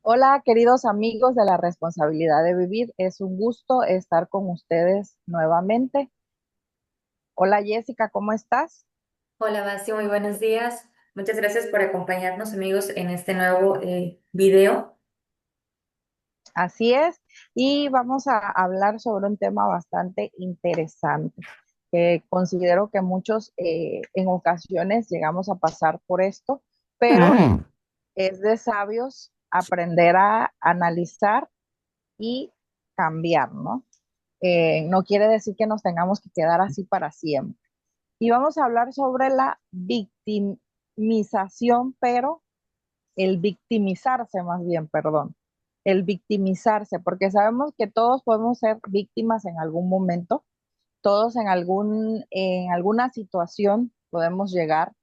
Hola, queridos amigos de la responsabilidad de vivir. Es un gusto estar con ustedes nuevamente. Hola, Jessica, ¿cómo estás? Hola, Basti, muy buenos días. Muchas gracias por acompañarnos, amigos, en este nuevo video. Así es, y vamos a hablar sobre un tema bastante interesante, que considero que muchos en ocasiones llegamos a pasar por esto, pero es de sabios aprender a analizar y cambiar, ¿no? No quiere decir que nos tengamos que quedar así para siempre. Y vamos a hablar sobre la victimización, pero el victimizarse más bien, perdón, el victimizarse, porque sabemos que todos podemos ser víctimas en algún momento, todos en alguna situación podemos llegar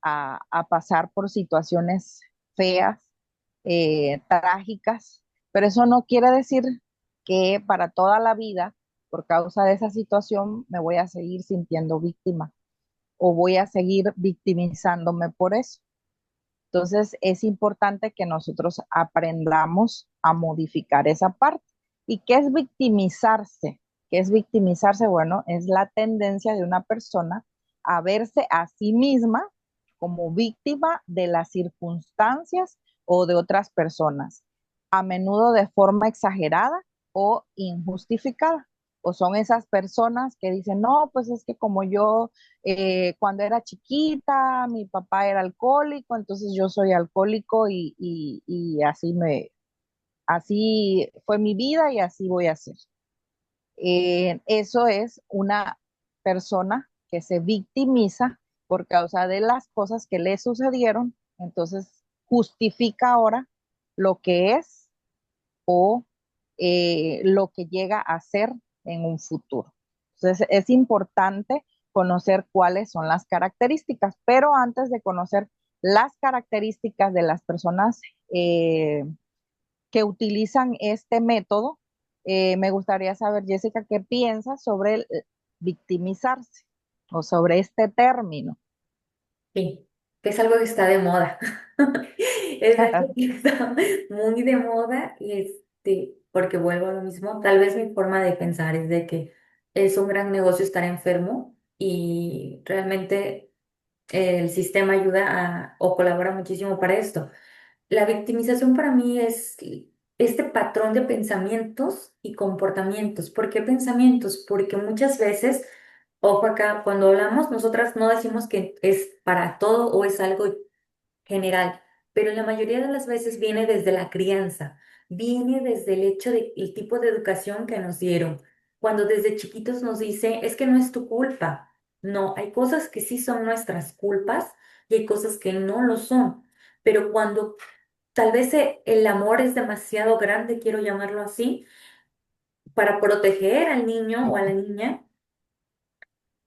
a pasar por situaciones feas, trágicas, pero eso no quiere decir que para toda la vida, por causa de esa situación, me voy a seguir sintiendo víctima o voy a seguir victimizándome por eso. Entonces, es importante que nosotros aprendamos a modificar esa parte. ¿Y qué es victimizarse? ¿Qué es victimizarse? Bueno, es la tendencia de una persona a verse a sí misma como víctima de las circunstancias o de otras personas, a menudo de forma exagerada o injustificada. O son esas personas que dicen, no, pues es que como yo cuando era chiquita, mi papá era alcohólico, entonces yo soy alcohólico y así fue mi vida y así voy a ser. Eso es una persona que se victimiza por causa de las cosas que le sucedieron, entonces justifica ahora lo que es o lo que llega a ser en un futuro. Entonces, es importante conocer cuáles son las características, pero antes de conocer las características de las personas que utilizan este método, me gustaría saber, Jessica, qué piensas sobre el victimizarse o sobre este término. Sí, que es algo que está de moda. Es algo que está muy de moda y porque vuelvo a lo mismo, tal vez mi forma de pensar es de que es un gran negocio estar enfermo y realmente el sistema ayuda o colabora muchísimo para esto. La victimización para mí es este patrón de pensamientos y comportamientos. ¿Por qué pensamientos? Porque muchas veces, ojo acá, cuando hablamos, nosotras no decimos que es para todo o es algo general, pero la mayoría de las veces viene desde la crianza, viene desde el hecho de el tipo de educación que nos dieron. Cuando desde chiquitos nos dice, es que no es tu culpa. No, hay cosas que sí son nuestras culpas y hay cosas que no lo son. Pero cuando tal vez el amor es demasiado grande, quiero llamarlo así, para proteger al niño o a la niña,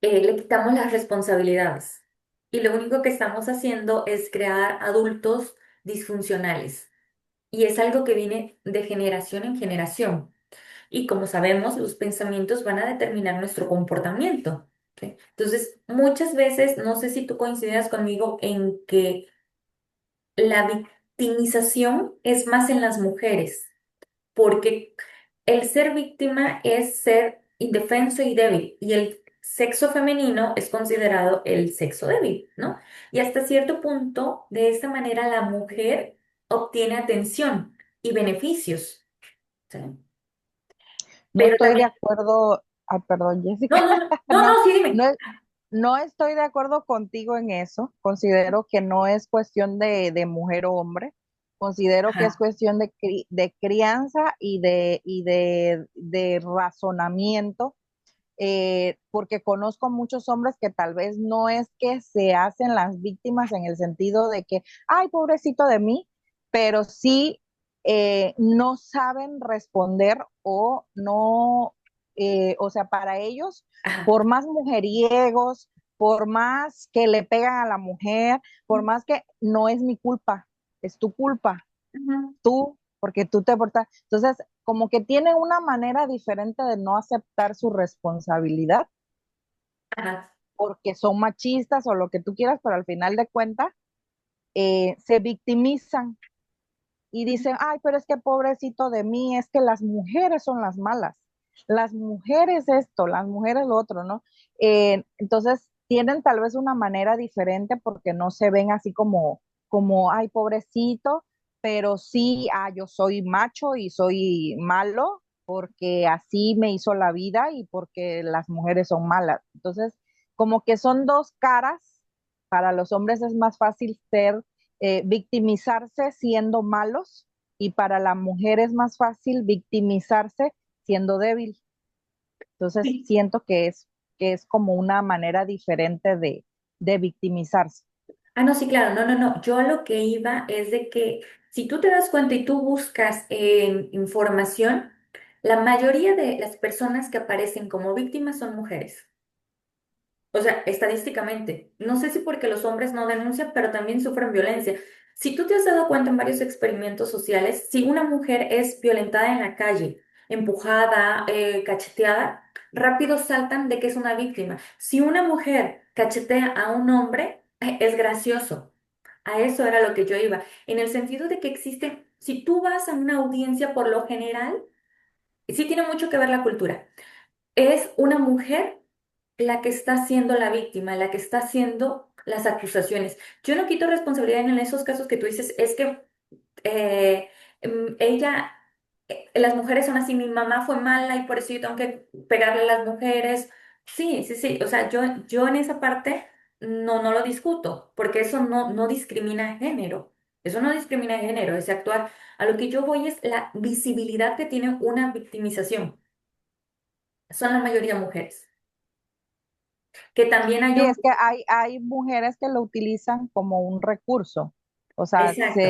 le quitamos las responsabilidades. Y lo único que estamos haciendo es crear adultos disfuncionales. Y es algo que viene de generación en generación. Y como sabemos, los pensamientos van a determinar nuestro comportamiento. ¿Ok? Entonces, muchas veces, no sé si tú coincidas conmigo en que la victimización es más en las mujeres porque el ser víctima es ser indefenso y débil, y el sexo femenino es considerado el sexo débil, ¿no? Y hasta cierto punto, de esta manera, la mujer obtiene atención y beneficios, ¿sí? No Pero estoy de también, acuerdo, perdón, no, Jessica, no, no, no, no, no, sí, dime. no, no estoy de acuerdo contigo en eso. Considero que no es cuestión de mujer o hombre. Considero que es Ajá. cuestión de crianza de razonamiento, porque conozco muchos hombres que tal vez no es que se hacen las víctimas en el sentido de que, ay, pobrecito de mí, pero sí no saben responder o no, o sea, para ellos, Ajá. por más mujeriegos, por más que le pegan a la mujer, por más que no es mi culpa, es tu culpa, Ujú. tú, porque tú te portas. Entonces, como que tienen una manera diferente de no aceptar su responsabilidad, Ajá. porque son machistas o lo que tú quieras, pero al final de cuentas se victimizan y dicen, ay, pero es que pobrecito de mí, es que las mujeres son las malas, las mujeres esto, las mujeres lo otro, ¿no? Entonces, tienen tal vez una manera diferente porque no se ven así como, ay, pobrecito, pero sí, yo soy macho y soy malo porque así me hizo la vida y porque las mujeres son malas. Entonces, como que son dos caras. Para los hombres es más fácil victimizarse siendo malos y para la mujer es más fácil victimizarse siendo débil. Entonces Sí. siento que es como una manera diferente de victimizarse. Ah, no, sí, claro, no, no, no. Yo a lo que iba es de que si tú te das cuenta y tú buscas información, la mayoría de las personas que aparecen como víctimas son mujeres. O sea, estadísticamente, no sé si porque los hombres no denuncian, pero también sufren violencia. Si tú te has dado cuenta en varios experimentos sociales, si una mujer es violentada en la calle, empujada, cacheteada, rápido saltan de que es una víctima. Si una mujer cachetea a un hombre, es gracioso. A eso era lo que yo iba, en el sentido de que existe, si tú vas a una audiencia por lo general, sí tiene mucho que ver la cultura. Es una mujer la que está siendo la víctima, la que está haciendo las acusaciones. Yo no quito responsabilidad en esos casos que tú dices, es que ella, las mujeres son así, mi mamá fue mala y por eso yo tengo que pegarle a las mujeres. Sí, sí, sí, o sea, yo en esa parte no lo discuto, porque eso no discrimina género. Eso no discrimina género, ese actuar. A lo que yo voy es la visibilidad que tiene una victimización. Son la mayoría mujeres. Que también hay Sí, es hombres. que hay mujeres que lo utilizan como un recurso. O sea, Exacto,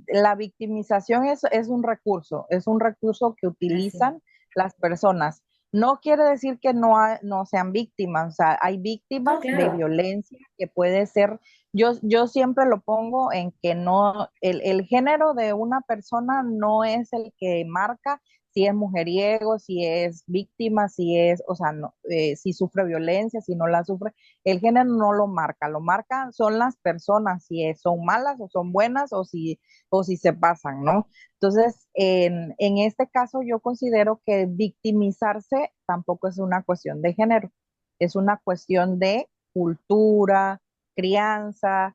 la victimización es es un recurso que así. utilizan las personas. No quiere decir que no sean víctimas, o sea, hay No, víctimas de claro. violencia que puede ser, yo siempre lo pongo en que no, el género de una persona no es el que marca si es mujeriego, si es víctima, si es, o sea, no, si sufre violencia, si no la sufre, el género no lo marcan son las personas, si son malas o son buenas o si se pasan, ¿no? Entonces, en este caso yo considero que victimizarse tampoco es una cuestión de género, es una cuestión de cultura, crianza,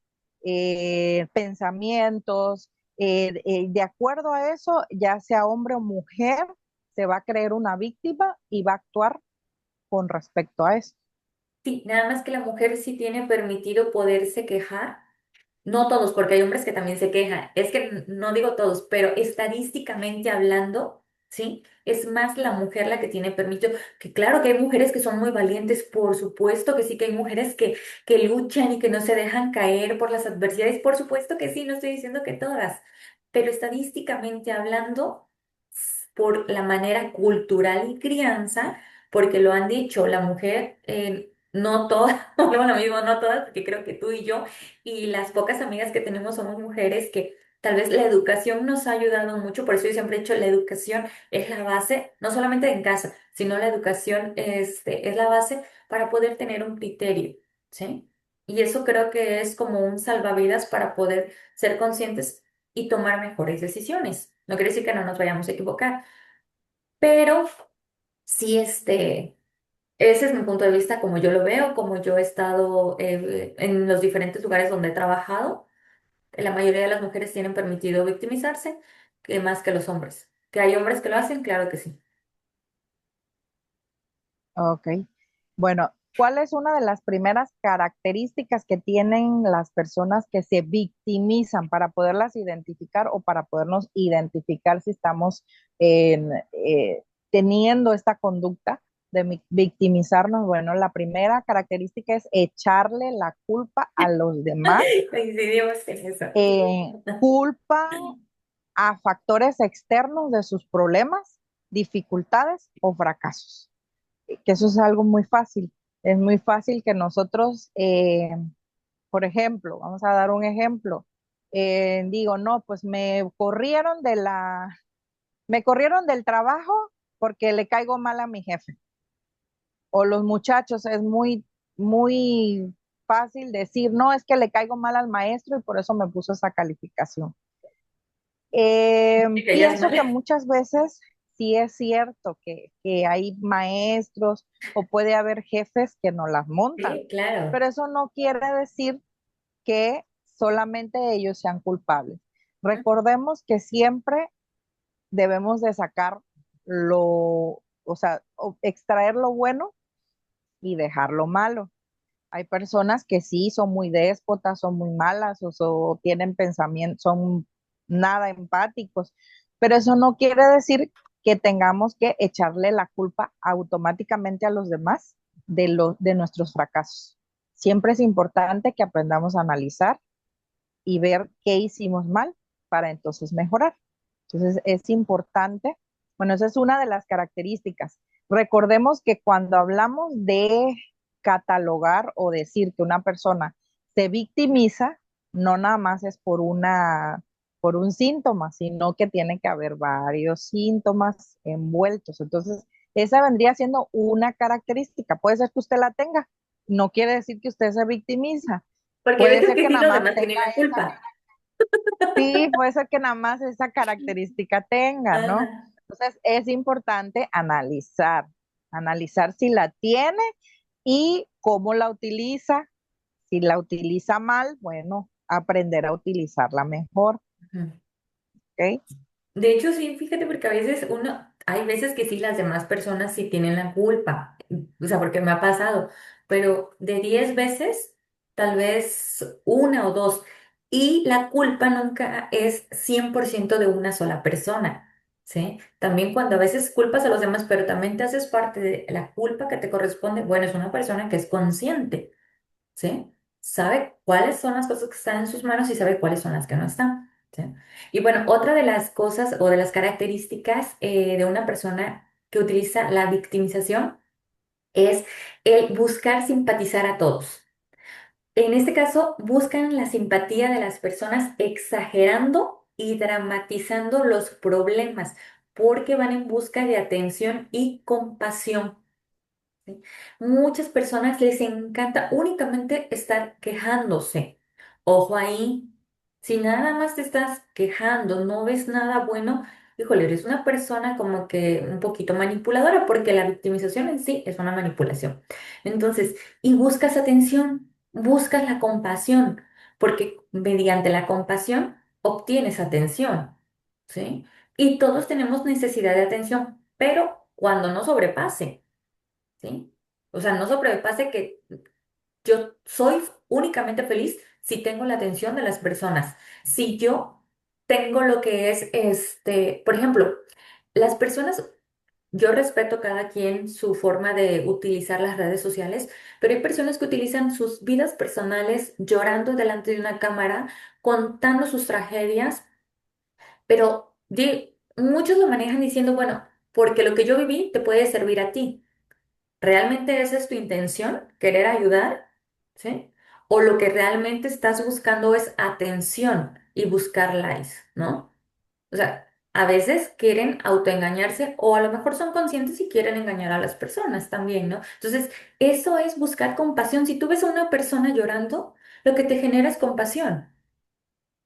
pensamientos, de acuerdo a eso, ya sea hombre o mujer, se va a creer una víctima y va a actuar con respecto a eso. Sí, nada más que la mujer sí tiene permitido poderse quejar. No todos, porque hay hombres que también se quejan. Es que no digo todos, pero estadísticamente hablando, ¿sí? Es más la mujer la que tiene permitido. Que claro que hay mujeres que son muy valientes, por supuesto que sí, que hay mujeres que luchan y que no se dejan caer por las adversidades. Por supuesto que sí, no estoy diciendo que todas, pero estadísticamente hablando, por la manera cultural y crianza, porque lo han dicho, la mujer, no todas, vuelvo a lo mismo, no todas, porque creo que tú y yo y las pocas amigas que tenemos somos mujeres que tal vez la educación nos ha ayudado mucho, por eso yo siempre he dicho, la educación es la base, no solamente en casa, sino la educación es la base para poder tener un criterio, ¿sí? Y eso creo que es como un salvavidas para poder ser conscientes y tomar mejores decisiones. No quiere decir que no nos vayamos a equivocar, pero sí, ese es mi punto de vista, como yo lo veo, como yo he estado en los diferentes lugares donde he trabajado. La mayoría de las mujeres tienen permitido victimizarse, que más que los hombres. ¿Que hay hombres que lo hacen? Claro que sí. Ok. Bueno, ¿cuál es una de las primeras características que tienen las personas que se victimizan para poderlas identificar o para podernos identificar si estamos teniendo esta conducta de victimizarnos? Bueno, la primera característica es echarle la culpa a los demás. Coincidimos en eso. Culpan a factores externos de sus problemas, dificultades o fracasos, que eso es algo muy fácil. Es muy fácil que nosotros, por ejemplo, vamos a dar un ejemplo, digo, no, pues me corrieron del trabajo porque le caigo mal a mi jefe. O los muchachos, es muy fácil decir, no, es que le caigo mal al maestro y por eso me puso esa calificación. Que ya es Pienso que mala. muchas veces sí es cierto que hay maestros o puede haber jefes que no las montan, Sí, claro. pero eso no quiere decir que solamente ellos sean culpables. Recordemos que siempre debemos de sacar o sea, extraer lo bueno y dejar lo malo. Hay personas que sí son muy déspotas, son muy malas o tienen pensamientos, son nada empáticos, pero eso no quiere decir que tengamos que echarle la culpa automáticamente a los demás de nuestros fracasos. Siempre es importante que aprendamos a analizar y ver qué hicimos mal para entonces mejorar. Entonces es importante, bueno, esa es una de las características. Recordemos que cuando hablamos de catalogar o decir que una persona se victimiza, no nada más es por un síntoma, sino que tiene que haber varios síntomas envueltos. Entonces, esa vendría siendo una característica. Puede ser que usted la tenga, no quiere decir que usted se victimiza. Porque hay Puede veces ser que que sí nada los más demás tienen tenga la culpa. sí, puede ser que nada más esa característica tenga, ¿no? Ajá. Entonces es importante analizar si la tiene y cómo la utiliza. Si la utiliza mal, bueno, aprender a utilizarla mejor, Ujú. ¿ok? De hecho, sí, fíjate, porque a veces hay veces que sí las demás personas sí tienen la culpa, o sea, porque me ha pasado, pero de 10 veces, tal vez una o dos, y la culpa nunca es 100% de una sola persona, ¿sí? También cuando a veces culpas a los demás, pero también te haces parte de la culpa que te corresponde, bueno, es una persona que es consciente. ¿Sí? Sabe cuáles son las cosas que están en sus manos y sabe cuáles son las que no están, ¿sí? Y bueno, otra de las cosas o de las características de una persona que utiliza la victimización es el buscar simpatizar a todos. En este caso, buscan la simpatía de las personas exagerando y dramatizando los problemas porque van en busca de atención y compasión. ¿Sí? Muchas personas les encanta únicamente estar quejándose. Ojo ahí, si nada más te estás quejando, no ves nada bueno, híjole, eres una persona como que un poquito manipuladora, porque la victimización en sí es una manipulación. Entonces, y buscas atención, buscas la compasión, porque mediante la compasión obtienes atención, ¿sí? Y todos tenemos necesidad de atención, pero cuando no sobrepase. ¿Sí? O sea, no sobrepase que yo soy únicamente feliz si tengo la atención de las personas. Si yo tengo lo que es, por ejemplo, las personas, yo respeto cada quien su forma de utilizar las redes sociales, pero hay personas que utilizan sus vidas personales llorando delante de una cámara, contando sus tragedias, pero muchos lo manejan diciendo, bueno, porque lo que yo viví te puede servir a ti. ¿Realmente esa es tu intención? ¿Querer ayudar? ¿Sí? O lo que realmente estás buscando es atención y buscar likes, ¿no? O sea, a veces quieren autoengañarse o a lo mejor son conscientes y quieren engañar a las personas también, ¿no? Entonces, eso es buscar compasión. Si tú ves a una persona llorando, lo que te genera es compasión,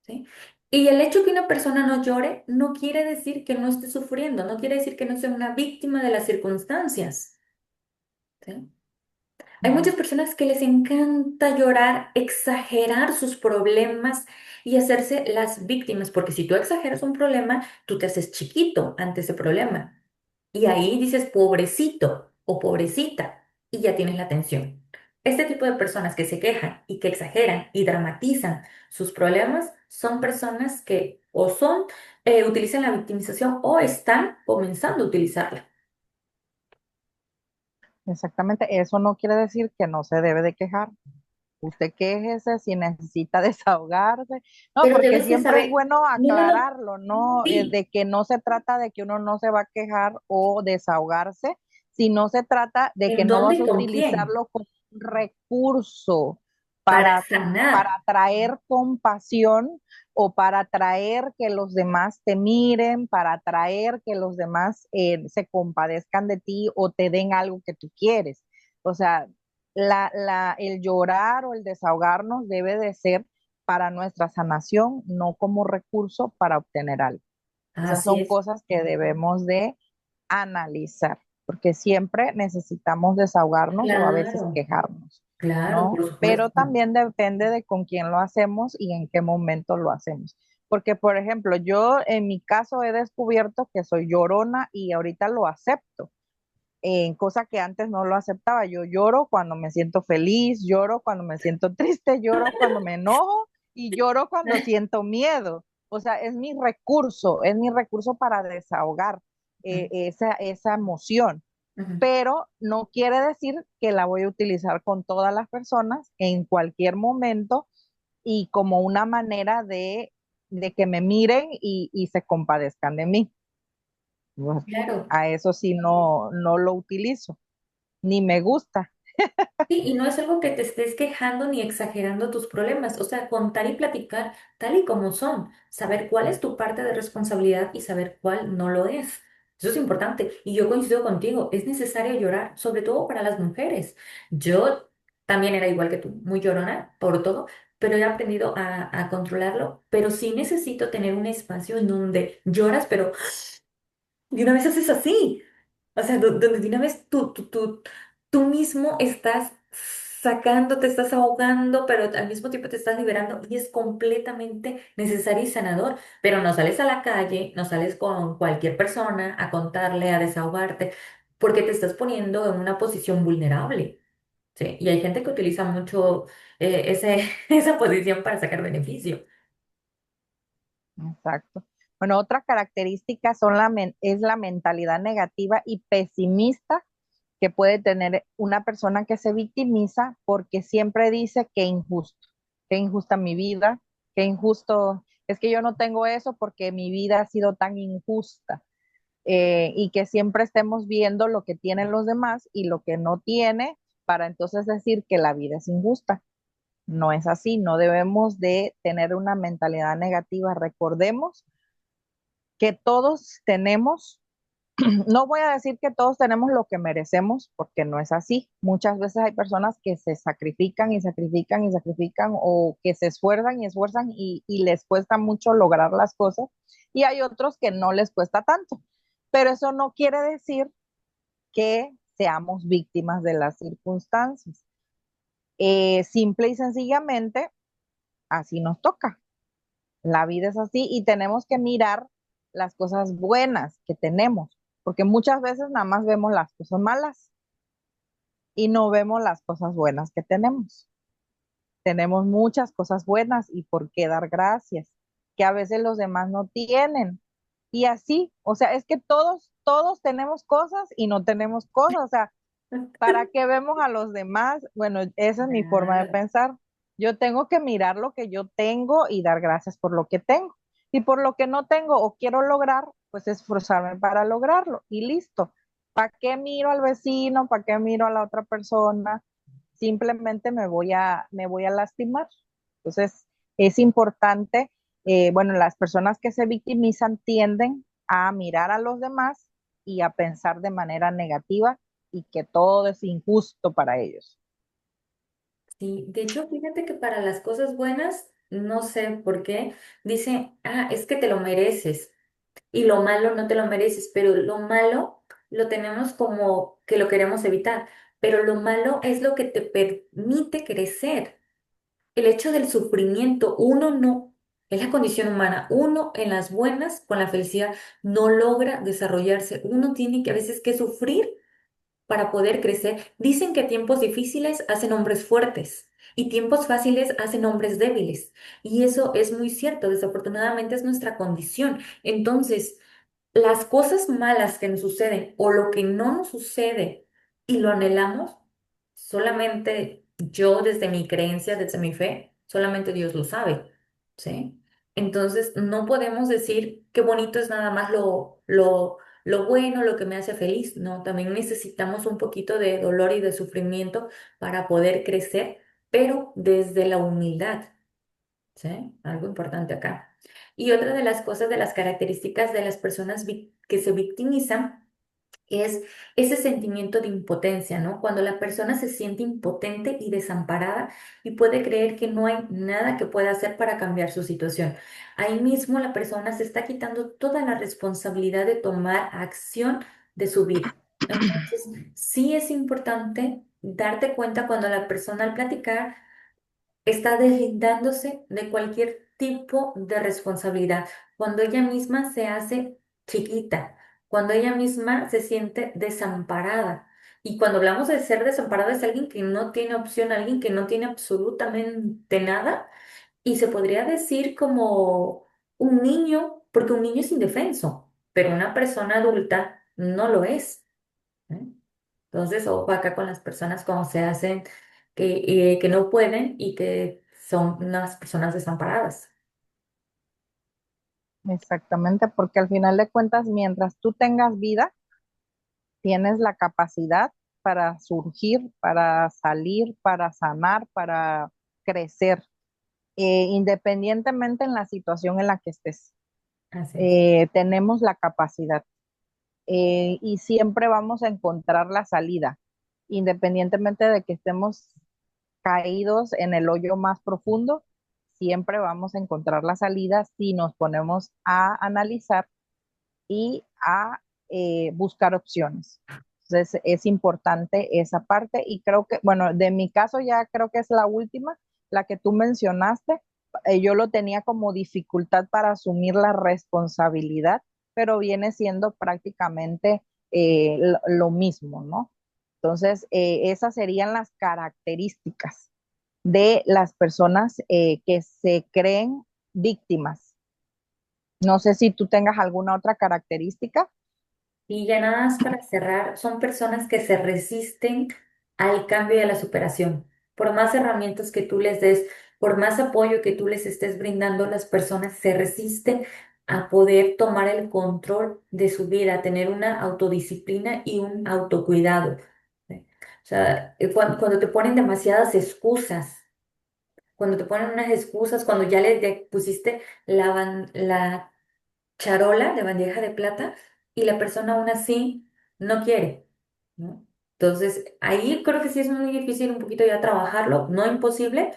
¿sí? Y el hecho que una persona no llore no quiere decir que no esté sufriendo, no quiere decir que no sea una víctima de las circunstancias, ¿sí? Hay muchas personas que les encanta llorar, exagerar sus problemas y hacerse las víctimas, porque si tú exageras un problema, tú te haces chiquito ante ese problema. Y ahí dices pobrecito o pobrecita y ya tienes la atención. Este tipo de personas que se quejan y que exageran y dramatizan sus problemas son personas que o utilizan la victimización o están comenzando a utilizarla. Exactamente, eso no quiere decir que no se debe de quejar. Usted quéjese si necesita desahogarse, no, Pero porque debes de siempre es saber, bueno no, no, no, aclararlo, ¿no? sí. De que no se trata de que uno no se va a quejar o desahogarse, sino se trata de que ¿En no dónde vas y a con quién? utilizarlo como un recurso Para para sanar. atraer compasión o para atraer que los demás te miren, para atraer que los demás se compadezcan de ti o te den algo que tú quieres. O sea, el llorar o el desahogarnos debe de ser para nuestra sanación, no como recurso para obtener algo. Esas Así son es. cosas que debemos de analizar, porque siempre necesitamos desahogarnos o a veces Claro, quejarnos, claro, ¿no? por Pero supuesto. también depende de con quién lo hacemos y en qué momento lo hacemos. Porque, por ejemplo, yo en mi caso he descubierto que soy llorona y ahorita lo acepto, en cosa que antes no lo aceptaba. Yo lloro cuando me siento feliz, lloro cuando me siento triste, lloro cuando me enojo y lloro cuando siento miedo. O sea, es mi recurso para desahogar esa emoción, Ujú. pero no quiere decir que la voy a utilizar con todas las personas en cualquier momento y como una manera de que me miren y se compadezcan de mí. Bueno, Claro. a eso sí no lo utilizo, ni me gusta. Sí, y no es algo que te estés quejando ni exagerando tus problemas, o sea, contar y platicar tal y como son, saber cuál es tu parte de responsabilidad y saber cuál no lo es. Eso es importante. Y yo coincido contigo, es necesario llorar, sobre todo para las mujeres. Yo también era igual que tú, muy llorona por todo, pero he aprendido a controlarlo, pero sí necesito tener un espacio en donde lloras, pero de una vez haces así. O sea, donde de una vez tú mismo estás sacando, te estás ahogando, pero al mismo tiempo te estás liberando y es completamente necesario y sanador. Pero no sales a la calle, no sales con cualquier persona a contarle, a desahogarte, porque te estás poniendo en una posición vulnerable. ¿Sí? Y hay gente que utiliza mucho esa posición para sacar beneficio. Exacto. Bueno, otra característica es la mentalidad negativa y pesimista que puede tener una persona que se victimiza porque siempre dice que injusto, que injusta mi vida, que injusto, es que yo no tengo eso porque mi vida ha sido tan injusta. Y que siempre estemos viendo lo que tienen los demás y lo que no tiene para entonces decir que la vida es injusta. No es así, no debemos de tener una mentalidad negativa. Recordemos que todos tenemos, no voy a decir que todos tenemos lo que merecemos, porque no es así. Muchas veces hay personas que se sacrifican y sacrifican y sacrifican o que se esfuerzan y esfuerzan y les cuesta mucho lograr las cosas y hay otros que no les cuesta tanto. Pero eso no quiere decir que seamos víctimas de las circunstancias. Simple y sencillamente, así nos toca. La vida es así y tenemos que mirar las cosas buenas que tenemos, porque muchas veces nada más vemos las cosas malas y no vemos las cosas buenas que tenemos. Tenemos muchas cosas buenas y por qué dar gracias, que a veces los demás no tienen. Y así, o sea, es que todos tenemos cosas y no tenemos cosas, o sea, ¿para qué vemos a los demás? Bueno, esa es mi forma de Claro. pensar. Yo tengo que mirar lo que yo tengo y dar gracias por lo que tengo. Y por lo que no tengo o quiero lograr, pues esforzarme para lograrlo y listo. ¿Para qué miro al vecino? ¿Para qué miro a la otra persona? Simplemente me voy a lastimar. Entonces, es importante, bueno, las personas que se victimizan tienden a mirar a los demás y a pensar de manera negativa y que todo es injusto para ellos. Sí, de hecho, fíjate que para las cosas buenas, no sé por qué, dice, ah, es que te lo mereces y lo malo no te lo mereces, pero lo malo lo tenemos como que lo queremos evitar, pero lo malo es lo que te permite crecer. El hecho del sufrimiento, uno no, es la condición humana, uno en las buenas, con la felicidad, no logra desarrollarse, uno tiene que a veces que sufrir para poder crecer. Dicen que tiempos difíciles hacen hombres fuertes y tiempos fáciles hacen hombres débiles. Y eso es muy cierto, desafortunadamente es nuestra condición. Entonces, las cosas malas que nos suceden o lo que no nos sucede y lo anhelamos, solamente yo desde mi creencia, desde mi fe, solamente Dios lo sabe, ¿sí? Entonces no podemos decir qué bonito es nada más lo bueno, lo que me hace feliz, no, también necesitamos un poquito de dolor y de sufrimiento para poder crecer, pero desde la humildad. ¿Sí? Algo importante acá. Y otra de las cosas, de las características de las personas que se victimizan, es ese sentimiento de impotencia, ¿no? Cuando la persona se siente impotente y desamparada y puede creer que no hay nada que pueda hacer para cambiar su situación. Ahí mismo la persona se está quitando toda la responsabilidad de tomar acción de su vida. Entonces, sí es importante darte cuenta cuando la persona al platicar está deslindándose de cualquier tipo de responsabilidad, cuando ella misma se hace chiquita, cuando ella misma se siente desamparada. Y cuando hablamos de ser desamparada es alguien que no tiene opción, alguien que no tiene absolutamente nada, y se podría decir como un niño, porque un niño es indefenso, pero una persona adulta no lo es. ¿Eh? Entonces, ojo acá con las personas como se hacen que no pueden y que son unas personas desamparadas. Exactamente, porque al final de cuentas, mientras tú tengas vida, tienes la capacidad para surgir, para salir, para sanar, para crecer, independientemente en la situación en la que estés. Así es. Tenemos la capacidad y siempre vamos a encontrar la salida, independientemente de que estemos caídos en el hoyo más profundo, siempre vamos a encontrar la salida si nos ponemos a analizar y a buscar opciones. Entonces es importante esa parte y creo que, bueno, de mi caso ya creo que es la última, la que tú mencionaste. Yo lo tenía como dificultad para asumir la responsabilidad, pero viene siendo prácticamente lo mismo, ¿no? Entonces, esas serían las características de las personas que se creen víctimas. No sé si tú tengas alguna otra característica. Y ya nada más para cerrar, son personas que se resisten al cambio y a la superación. Por más herramientas que tú les des, por más apoyo que tú les estés brindando, las personas se resisten a poder tomar el control de su vida, a tener una autodisciplina y un autocuidado. ¿Sí? O sea, cuando te ponen demasiadas excusas, cuando te ponen unas excusas, cuando ya pusiste la charola de bandeja de plata y la persona aún así no quiere, ¿no? Entonces, ahí creo que sí es muy difícil un poquito ya trabajarlo, no imposible,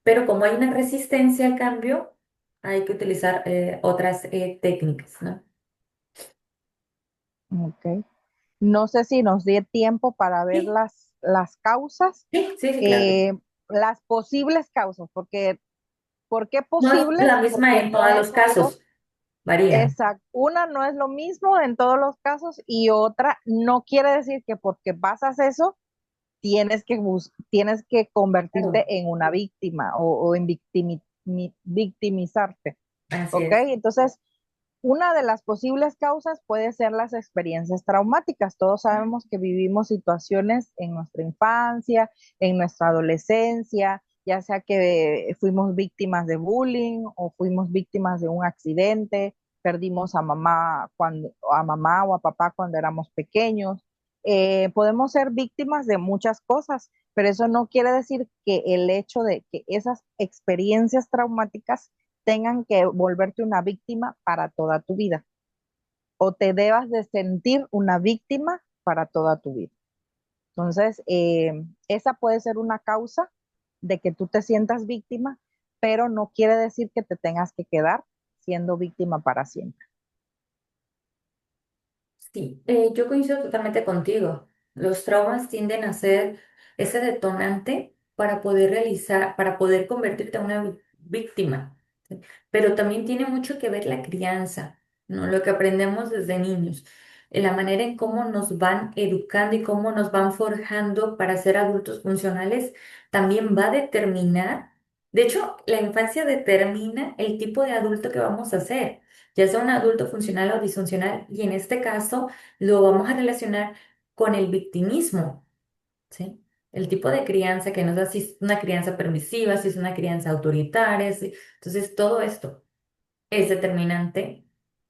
pero como hay una resistencia al cambio, hay que utilizar otras técnicas, ¿no? Ok. No sé si nos dé tiempo para ver Sí, las causas, sí, sí, sí, claro que sí. eh, las posibles causas, porque ¿por qué No es la posibles? misma Porque en no todos es los algo casos, varía. exacto. Una no es lo mismo en todos los casos y otra no quiere decir que porque pasas eso tienes que Claro, convertirte en una víctima o en victimizarte. así ¿Ok? es. Entonces, una de las posibles causas puede ser las experiencias traumáticas. Todos sabemos que vivimos situaciones en nuestra infancia, en nuestra adolescencia, ya sea que fuimos víctimas de bullying o fuimos víctimas de un accidente, perdimos a mamá o a papá cuando éramos pequeños. Podemos ser víctimas de muchas cosas, pero eso no quiere decir que el hecho de que esas experiencias traumáticas tengan que volverte una víctima para toda tu vida o te debas de sentir una víctima para toda tu vida. Entonces, esa puede ser una causa de que tú te sientas víctima, pero no quiere decir que te tengas que quedar siendo víctima para siempre. Sí, yo coincido totalmente contigo. Los traumas tienden a ser ese detonante para poder realizar, para poder convertirte en una víctima. ¿Sí? Pero también tiene mucho que ver la crianza, ¿no? Lo que aprendemos desde niños, la manera en cómo nos van educando y cómo nos van forjando para ser adultos funcionales, también va a determinar, de hecho, la infancia determina el tipo de adulto que vamos a ser, ya sea un adulto funcional o disfuncional, y en este caso lo vamos a relacionar con el victimismo, ¿sí? El tipo de crianza que nos da, si es una crianza permisiva, si es una crianza autoritaria, entonces todo esto es determinante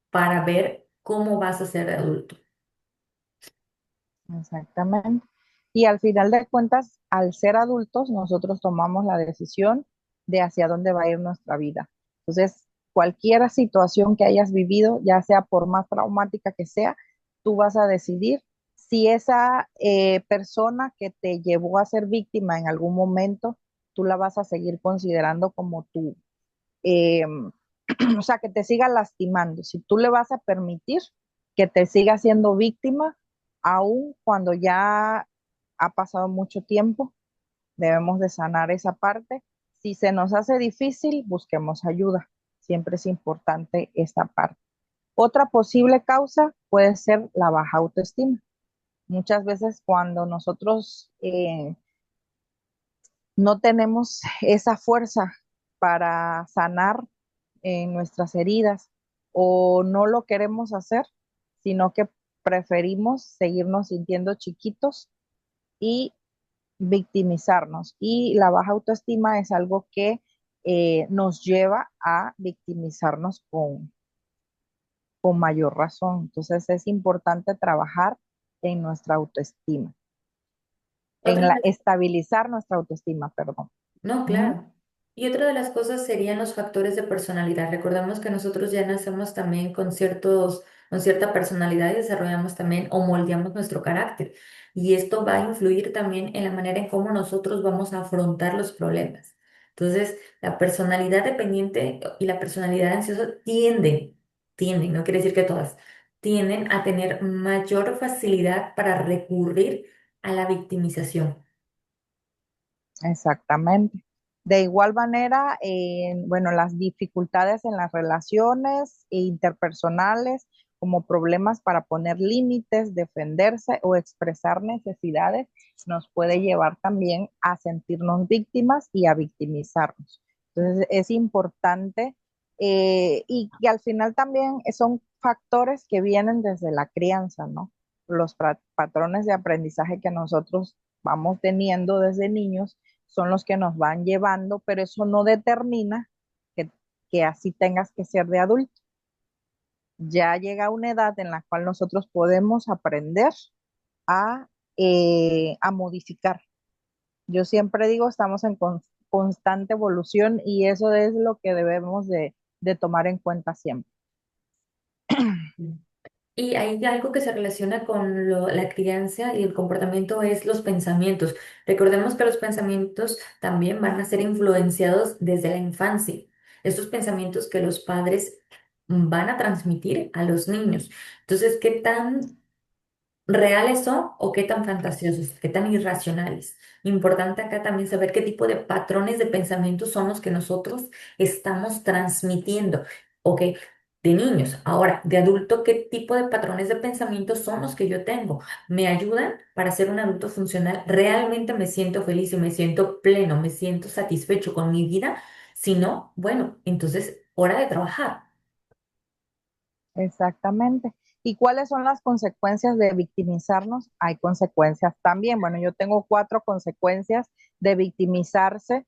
para ver cómo vas a ser adulto. Exactamente. Y al final de cuentas, al ser adultos, nosotros tomamos la decisión de hacia dónde va a ir nuestra vida. Entonces, cualquier situación que hayas vivido, ya sea por más traumática que sea, tú vas a decidir si esa persona que te llevó a ser víctima en algún momento, tú la vas a seguir considerando como tú, eh, o sea, que te siga lastimando, si tú le vas a permitir que te siga siendo víctima, aun cuando ya ha pasado mucho tiempo, debemos de sanar esa parte. Si se nos hace difícil, busquemos ayuda. Siempre es importante esta parte. Otra posible causa puede ser la baja autoestima. Muchas veces cuando nosotros no tenemos esa fuerza para sanar nuestras heridas o no lo queremos hacer, sino que preferimos seguirnos sintiendo chiquitos y victimizarnos. Y la baja autoestima es algo que nos lleva a victimizarnos con mayor razón. Entonces es importante trabajar en nuestra autoestima, Otra en la estabilizar nuestra autoestima, perdón. No, Ujú. claro. Y otra de las cosas serían los factores de personalidad. Recordamos que nosotros ya nacemos también con cierta personalidad y desarrollamos también o moldeamos nuestro carácter. Y esto va a influir también en la manera en cómo nosotros vamos a afrontar los problemas. Entonces, la personalidad dependiente y la personalidad ansiosa tienden, no quiere decir que todas, tienden a tener mayor facilidad para recurrir a la victimización. Exactamente. De igual manera, bueno, las dificultades en las relaciones interpersonales, como problemas para poner límites, defenderse o expresar necesidades, nos puede llevar también a sentirnos víctimas y a victimizarnos. Entonces, es importante y que al final también son factores que vienen desde la crianza, ¿no? Los patrones de aprendizaje que nosotros vamos teniendo desde niños son los que nos van llevando, pero eso no determina que, que así tengas que ser de adulto. Ya llega una edad en la cual nosotros podemos aprender a, a modificar. Yo siempre digo, estamos en constante evolución y eso es lo que debemos de tomar en cuenta siempre. Y hay algo que se relaciona con la crianza y el comportamiento es los pensamientos. Recordemos que los pensamientos también van a ser influenciados desde la infancia. Estos pensamientos que los padres van a transmitir a los niños. Entonces, ¿qué tan reales son o qué tan fantasiosos, qué tan irracionales? Importante acá también saber qué tipo de patrones de pensamiento son los que nosotros estamos transmitiendo. Ok, de niños. Ahora, de adulto, ¿qué tipo de patrones de pensamiento son los que yo tengo? ¿Me ayudan para ser un adulto funcional? ¿Realmente me siento feliz y me siento pleno, me siento satisfecho con mi vida? Si no, bueno, entonces, hora de trabajar. Exactamente. ¿Y cuáles son las consecuencias de victimizarnos? Hay consecuencias también. Bueno, yo tengo cuatro consecuencias de victimizarse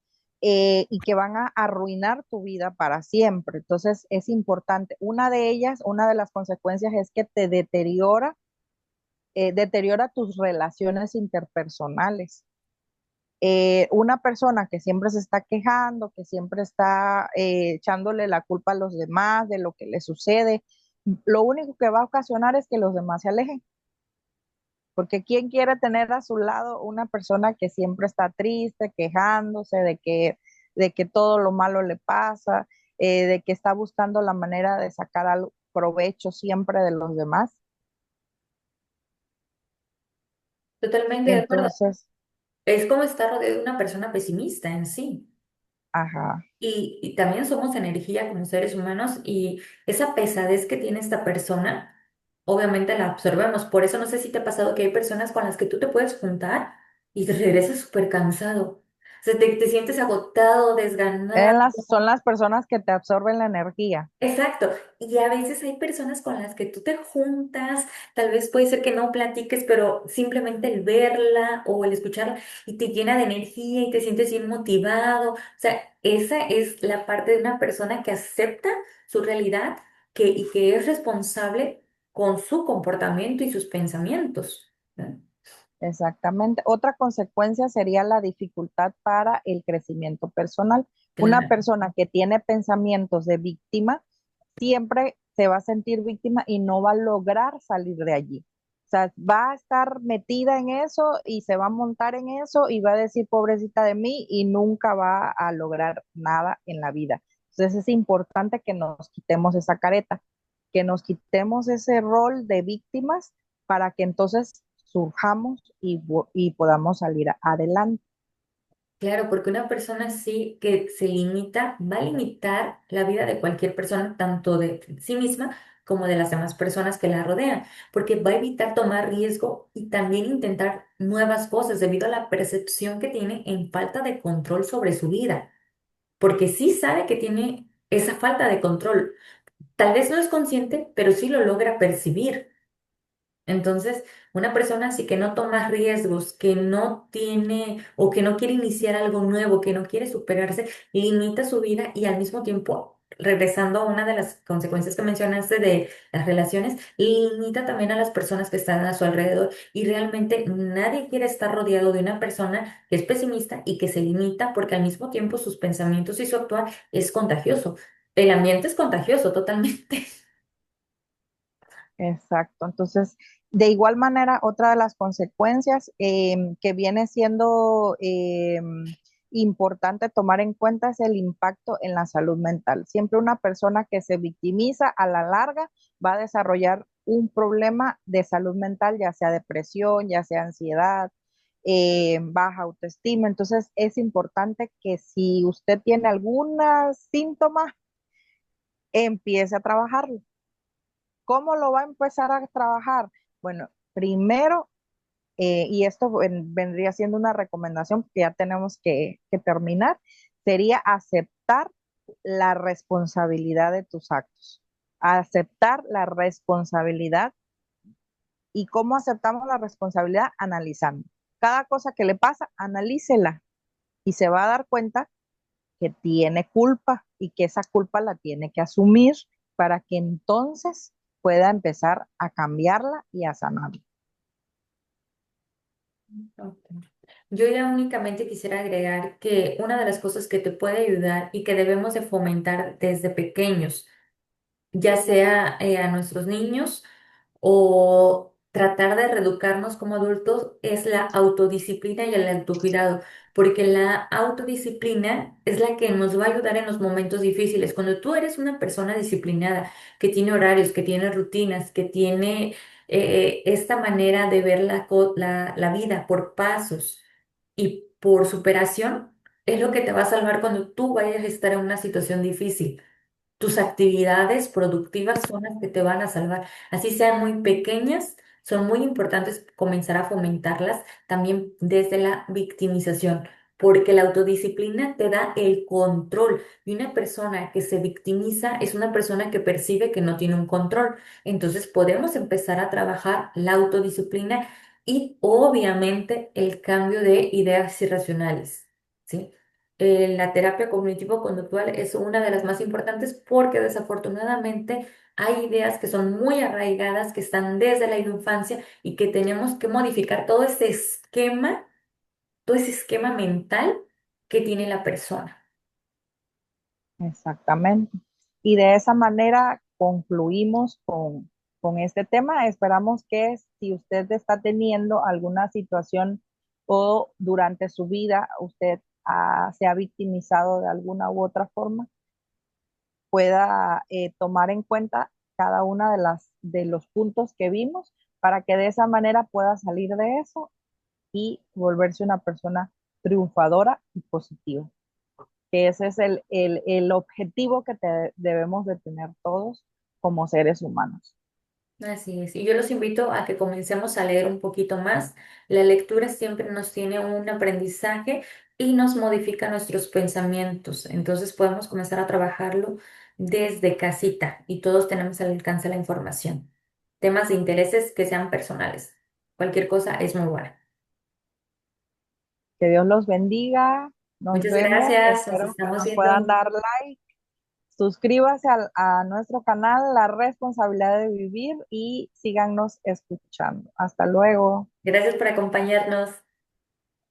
y que van a arruinar tu vida para siempre. Entonces, es importante. Una de ellas, una de las consecuencias es que te deteriora tus relaciones interpersonales. Una persona que siempre se está quejando, que siempre está echándole la culpa a los demás de lo que le sucede, lo único que va a ocasionar es que los demás se alejen, porque ¿quién quiere tener a su lado una persona que siempre está triste, quejándose de que todo lo malo le pasa, de que está buscando la manera de sacar provecho siempre de los demás? Totalmente de acuerdo. Entonces, Es como estar rodeado de una persona pesimista en sí. ajá, Y también somos energía como seres humanos y esa pesadez que tiene esta persona, obviamente la absorbemos. Por eso no sé si te ha pasado que hay personas con las que tú te puedes juntar y te regresas súper cansado. O sea, te sientes agotado, desganado. son las personas que te absorben la energía. Exacto. Y a veces hay personas con las que tú te juntas, tal vez puede ser que no platiques, pero simplemente el verla o el escucharla y te llena de energía y te sientes bien motivado. O sea, esa es la parte de una persona que acepta su realidad y que es responsable con su comportamiento y sus pensamientos, ¿no? Exactamente. Otra consecuencia sería la dificultad para el crecimiento personal. Una Claro. persona que tiene pensamientos de víctima siempre se va a sentir víctima y no va a lograr salir de allí. O sea, va a estar metida en eso y se va a montar en eso y va a decir, pobrecita de mí, y nunca va a lograr nada en la vida. Entonces es importante que nos quitemos esa careta, que nos quitemos ese rol de víctimas para que entonces surjamos y podamos salir adelante. Claro, porque una persona así que se limita, va a limitar la vida de cualquier persona, tanto de sí misma como de las demás personas que la rodean, porque va a evitar tomar riesgo y también intentar nuevas cosas debido a la percepción que tiene en falta de control sobre su vida, porque sí sabe que tiene esa falta de control. Tal vez no es consciente, pero sí lo logra percibir. Entonces, una persona así que no toma riesgos, que no tiene o que no quiere iniciar algo nuevo, que no quiere superarse, limita su vida y al mismo tiempo, regresando a una de las consecuencias que mencionaste de las relaciones, limita también a las personas que están a su alrededor y realmente nadie quiere estar rodeado de una persona que es pesimista y que se limita porque al mismo tiempo sus pensamientos y su actuar es contagioso. El ambiente es contagioso totalmente. Exacto. Entonces, de igual manera, otra de las consecuencias que viene siendo importante tomar en cuenta es el impacto en la salud mental. Siempre una persona que se victimiza a la larga va a desarrollar un problema de salud mental, ya sea depresión, ya sea ansiedad, baja autoestima. Entonces, es importante que si usted tiene algún síntoma, empiece a trabajarlo. ¿Cómo lo va a empezar a trabajar? Bueno, primero, y esto vendría siendo una recomendación que ya tenemos que terminar, sería aceptar la responsabilidad de tus actos. Aceptar la responsabilidad. ¿Y cómo aceptamos la responsabilidad? Analizando. Cada cosa que le pasa, analícela y se va a dar cuenta que tiene culpa y que esa culpa la tiene que asumir para que entonces pueda empezar a cambiarla y a sanarla. Ok. Yo ya únicamente quisiera agregar que una de las cosas que te puede ayudar y que debemos de fomentar desde pequeños, ya sea a nuestros niños o tratar de reeducarnos como adultos, es la autodisciplina y el autocuidado, porque la autodisciplina es la que nos va a ayudar en los momentos difíciles. Cuando tú eres una persona disciplinada, que tiene horarios, que tiene rutinas, que tiene esta manera de ver la vida por pasos y por superación, es lo que te va a salvar cuando tú vayas a estar en una situación difícil. Tus actividades productivas son las que te van a salvar. Así sean muy pequeñas, son muy importantes comenzar a fomentarlas también desde la victimización, porque la autodisciplina te da el control. Y una persona que se victimiza es una persona que percibe que no tiene un control. Entonces podemos empezar a trabajar la autodisciplina y obviamente el cambio de ideas irracionales. ¿Sí? La terapia cognitivo-conductual es una de las más importantes porque desafortunadamente hay ideas que son muy arraigadas, que están desde la infancia y que tenemos que modificar todo ese esquema mental que tiene la persona. Exactamente. Y de esa manera concluimos con este tema. Esperamos que si usted está teniendo alguna situación o durante su vida usted se ha victimizado de alguna u otra forma, pueda tomar en cuenta cada una de los puntos que vimos para que de esa manera pueda salir de eso y volverse una persona triunfadora y positiva, que ese es el objetivo que debemos de tener todos como seres humanos. Así es. Y yo los invito a que comencemos a leer un poquito más. La lectura siempre nos tiene un aprendizaje y nos modifica nuestros pensamientos. Entonces podemos comenzar a trabajarlo desde casita y todos tenemos al alcance la información. Temas de intereses que sean personales. Cualquier cosa es muy buena. Que Dios los bendiga, nos Muchas vemos, gracias. Nos espero que estamos nos viendo. puedan dar like, suscríbase a nuestro canal La Responsabilidad de Vivir y síganos escuchando. Hasta luego. Gracias por acompañarnos.